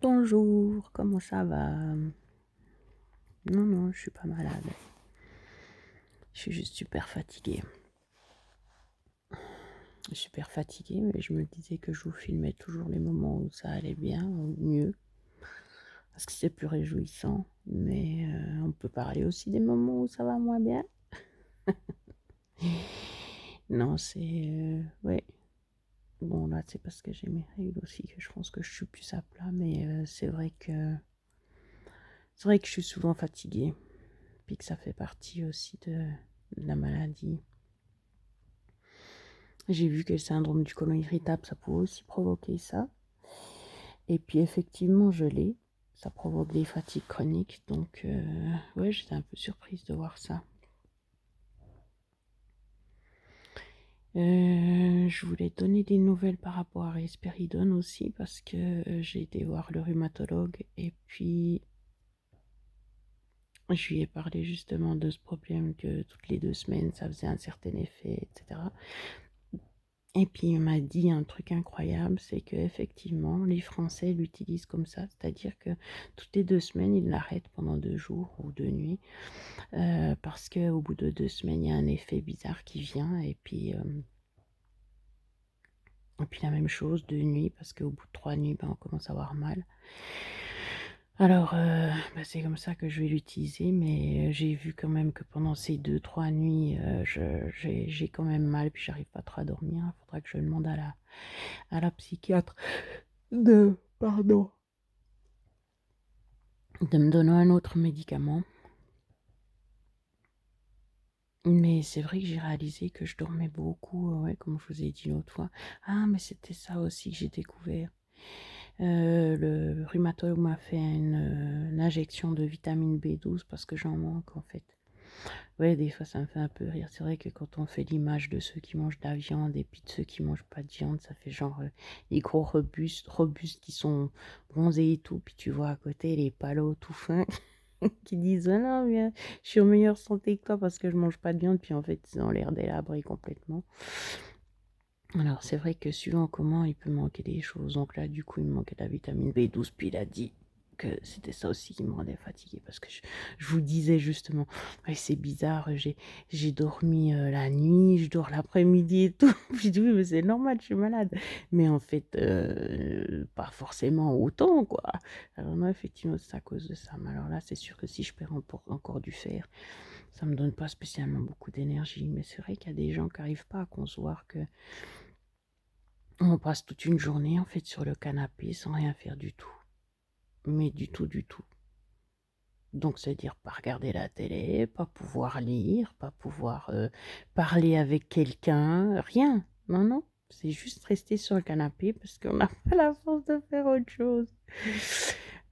Bonjour, comment ça va? Non, non, je suis pas malade. Je suis juste super fatiguée. Super fatiguée, mais je me disais que je vous filmais toujours les moments où ça allait bien, ou mieux, parce que c'est plus réjouissant. Mais on peut parler aussi des moments où ça va moins bien. Non, c'est... ouais. Bon, là, c'est parce que j'ai mes règles aussi que je pense que je suis plus à plat, mais c'est vrai que... C'est vrai que je suis souvent fatiguée, puis que ça fait partie aussi de la maladie. J'ai vu que le syndrome du côlon irritable, ça pouvait aussi provoquer ça. Et puis effectivement, je l'ai. Ça provoque des fatigues chroniques. Donc, ouais, j'étais un peu surprise de voir ça. Je voulais donner des nouvelles par rapport à Risperidone aussi parce que j'ai été voir le rhumatologue et puis je lui ai parlé justement de ce problème que toutes les 2 semaines, ça faisait un certain effet, etc. Et puis il m'a dit un truc incroyable, c'est qu'effectivement, les Français l'utilisent comme ça, c'est-à-dire que toutes les 2 semaines, ils l'arrêtent pendant 2 jours ou 2 nuits, parce qu'au bout de 2 semaines, il y a un effet bizarre qui vient, et puis la même chose, 2 nuits, parce qu'au bout de 3 nuits, ben, on commence à avoir mal. Alors, bah, c'est comme ça que je vais l'utiliser, mais j'ai vu quand même que pendant ces 2, 3 nuits, j'ai quand même mal, puis j'arrive pas trop à dormir. Il faudra que je demande à la psychiatre pardon, de me donner un autre médicament. Mais c'est vrai que j'ai réalisé que je dormais beaucoup, ouais, comme je vous ai dit l'autre fois. Ah, mais c'était ça aussi que j'ai découvert. Le rhumatologue m'a fait une injection de vitamine B12 parce que j'en manque en fait. Ouais, des fois ça me fait un peu rire. C'est vrai que quand on fait l'image de ceux qui mangent de la viande et puis de ceux qui mangent pas de viande, ça fait genre les gros robustes qui sont bronzés et tout. Puis tu vois à côté les palos tout fins qui disent ah non, mais je suis en meilleure santé que toi parce que je mange pas de viande. Puis en fait, ils ont l'air délabrés complètement. Alors c'est vrai que suivant comment il peut manquer des choses. Donc là, du coup, il me manquait de la vitamine B12. Puis il a dit que c'était ça aussi qui me rendait fatiguée parce que je vous disais justement, ouais, c'est bizarre, j'ai dormi la nuit, je dors l'après-midi et tout. Puis je dis oui, mais c'est normal, je suis malade. Mais en fait, pas forcément autant, quoi. Alors non, effectivement, c'est à cause de ça. Mais alors là, c'est sûr que si je perds encore du fer, ça me donne pas spécialement beaucoup d'énergie. Mais c'est vrai qu'il y a des gens qui n'arrivent pas à concevoir que on passe toute une journée en fait sur le canapé sans rien faire du tout. Mais du tout, du tout. Donc, c'est-à-dire pas regarder la télé, pas pouvoir lire, pas pouvoir parler avec quelqu'un, rien. Non, non. C'est juste rester sur le canapé parce qu'on n'a pas la force de faire autre chose.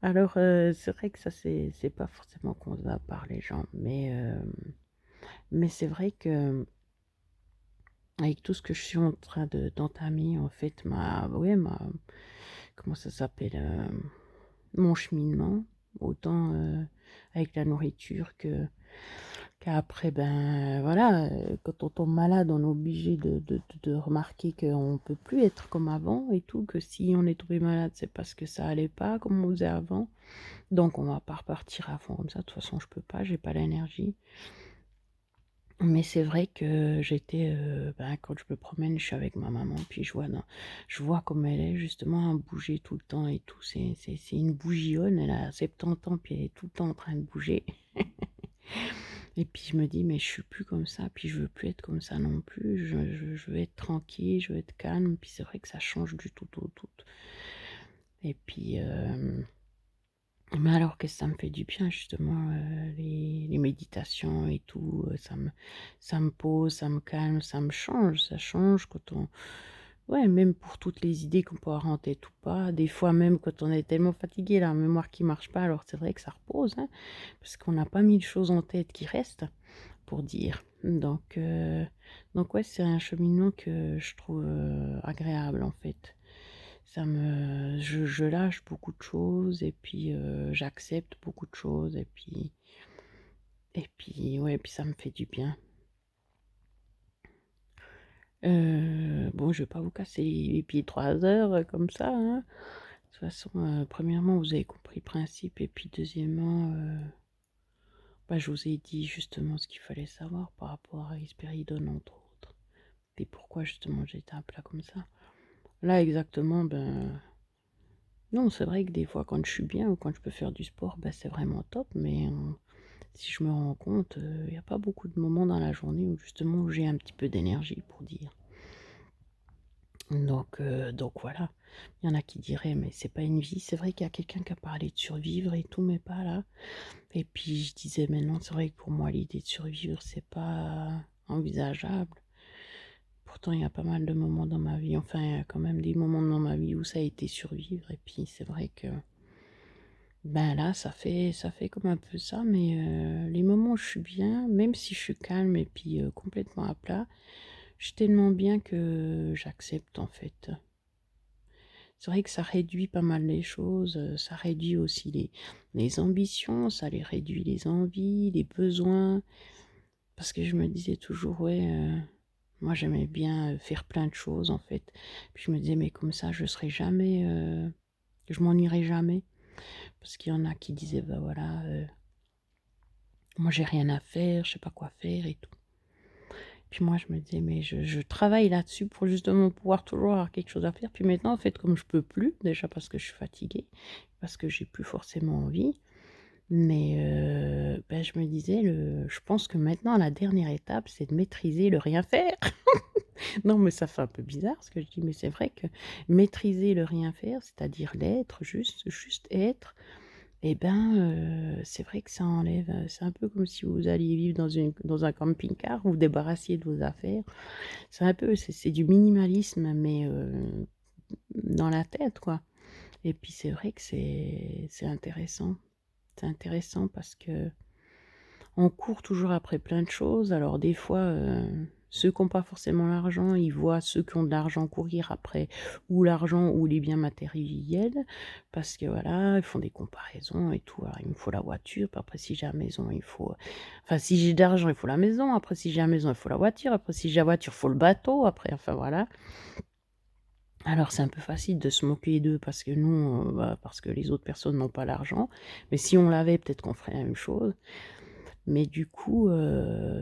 Alors, c'est vrai que ça, c'est pas forcément qu'on va par les gens. Mais c'est vrai que avec tout ce que je suis en train d'entamer, en fait, comment ça s'appelle, mon cheminement, autant avec la nourriture qu'après, ben voilà, quand on tombe malade, on est obligé de remarquer qu'on ne peut plus être comme avant et tout, que si on est tombé malade, c'est parce que ça allait pas comme on faisait avant. Donc on va pas repartir à fond comme ça, de toute façon je peux pas, j'ai pas l'énergie. Mais c'est vrai que j'étais, ben, quand je me promène, je suis avec ma maman, puis je vois comme elle est justement à bouger tout le temps et tout. C'est une bougie-onne, elle a 70 ans, puis elle est tout le temps en train de bouger. Et puis je me dis: «Mais je suis plus comme ça, puis je veux plus être comme ça non plus. Je veux être tranquille, je veux être calme». Puis c'est vrai que ça change du tout au tout. Et puis, mais alors que ça me fait du bien justement, les méditations et tout, ça me pose, ça me calme, ça change quand on ouais, même pour toutes les idées qu'on peut avoir en tête ou pas. Des fois même quand on est tellement fatigué, la mémoire qui marche pas, alors c'est vrai que ça repose, hein, parce qu'on n'a pas 1000 choses en tête qui restent, pour dire. Donc ouais, c'est un cheminement que je trouve, agréable en fait. Je lâche beaucoup de choses et puis j'accepte beaucoup de choses et puis ouais, puis ça me fait du bien. Bon, je vais pas vous casser les pieds 3 heures comme ça, hein. toute façon, premièrement, vous avez compris le principe et puis deuxièmement, bah, je vous ai dit justement ce qu'il fallait savoir par rapport à Risperidone, entre autres et pourquoi justement j'étais à plat comme ça. Là, exactement, ben, non, c'est vrai que des fois, quand je suis bien ou quand je peux faire du sport, ben, c'est vraiment top, mais si je me rends compte, il y a pas beaucoup de moments dans la journée où justement où j'ai un petit peu d'énergie pour dire. Donc voilà. Il y en a qui diraient: «Mais c'est pas une vie». C'est vrai qu'il y a quelqu'un qui a parlé de survivre et tout, mais pas là. Et puis je disais: «Mais non, c'est vrai que pour moi l'idée de survivre, c'est pas envisageable». Pourtant il y a pas mal de moments dans ma vie, enfin il y a quand même des moments dans ma vie où ça a été survivre et puis c'est vrai que, ben, là ça fait comme un peu ça, mais les moments où je suis bien, même si je suis calme et puis, complètement à plat, je suis tellement bien que j'accepte en fait. C'est vrai que ça réduit pas mal les choses, ça réduit aussi les ambitions, ça les réduit les envies, les besoins. Parce que je me disais toujours: «Ouais, moi j'aimais bien, faire plein de choses en fait». Puis je me disais: «Mais comme ça je serai jamais, je m'ennuierai jamais». Parce qu'il y en a qui disaient: «Bah voilà, moi j'ai rien à faire, je sais pas quoi faire et tout». Puis moi je me disais: «Mais je travaille là-dessus pour justement pouvoir toujours avoir quelque chose à faire». Puis maintenant en fait comme je peux plus, déjà parce que je suis fatiguée, parce que j'ai plus forcément envie, mais bah, je me disais je pense que maintenant la dernière étape c'est de maîtriser le rien faire. Non mais ça fait un peu bizarre ce que je dis, mais c'est vrai que maîtriser le rien faire, c'est-à-dire l'être, juste être, et ben, c'est vrai que ça enlève, c'est un peu comme si vous alliez vivre dans un camping-car, vous vous débarrassiez de vos affaires. C'est un peu c'est du minimalisme, mais dans la tête, quoi. Et puis c'est vrai que c'est intéressant. C'est intéressant parce que on court toujours après plein de choses. Alors des fois, ceux qui ont pas forcément l'argent, ils voient ceux qui ont de l'argent courir après ou l'argent ou les biens matériels parce que voilà, ils font des comparaisons et tout. Alors il me faut la voiture, puis après si j'ai la maison, il faut enfin si j'ai de l'argent, il faut la maison, après si j'ai la maison, il faut la voiture, après si j'ai la voiture, il faut le bateau, après enfin voilà. Alors c'est un peu facile de se moquer d'eux parce que nous, bah, parce que les autres personnes n'ont pas l'argent, mais si on l'avait, peut-être qu'on ferait la même chose. Mais du coup,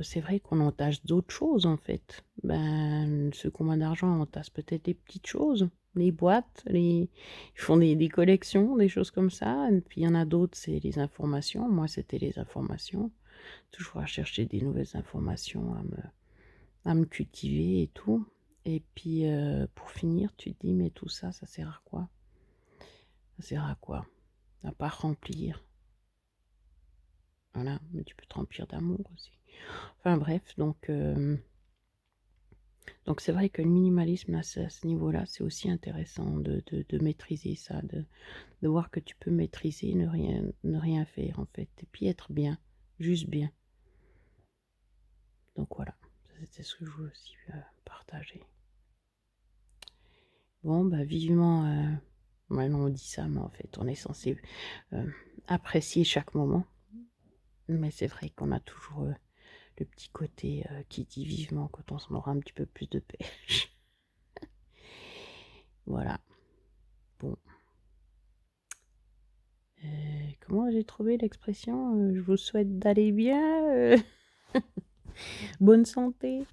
c'est vrai qu'on entasse d'autres choses, en fait. Ben, ceux qui ont moins d'argent entassent peut-être des petites choses, les boîtes, ils font des collections, des choses comme ça. Et puis il y en a d'autres, c'est les informations. Moi, c'était les informations. Toujours à chercher des nouvelles informations, à me cultiver et tout. Et puis, pour finir, tu te dis: «Mais tout ça, ça sert à quoi?» Ça sert à quoi? À part remplir. Voilà, mais tu peux te remplir d'amour aussi. Enfin bref, donc c'est vrai que le minimalisme à ce niveau-là, c'est aussi intéressant de maîtriser ça, de voir que tu peux maîtriser, ne rien faire en fait, et puis être bien, juste bien. Donc voilà, ça, c'était ce que je voulais aussi partager. Bon, bah vivement, maintenant on dit ça, mais en fait on est censé euh, apprécier chaque moment, mais c'est vrai qu'on a toujours le petit côté qui dit vivement quand on s'en aura un petit peu plus de pêche. Voilà, bon. Comment j'ai trouvé l'expression? Je vous souhaite d'aller bien, bonne santé.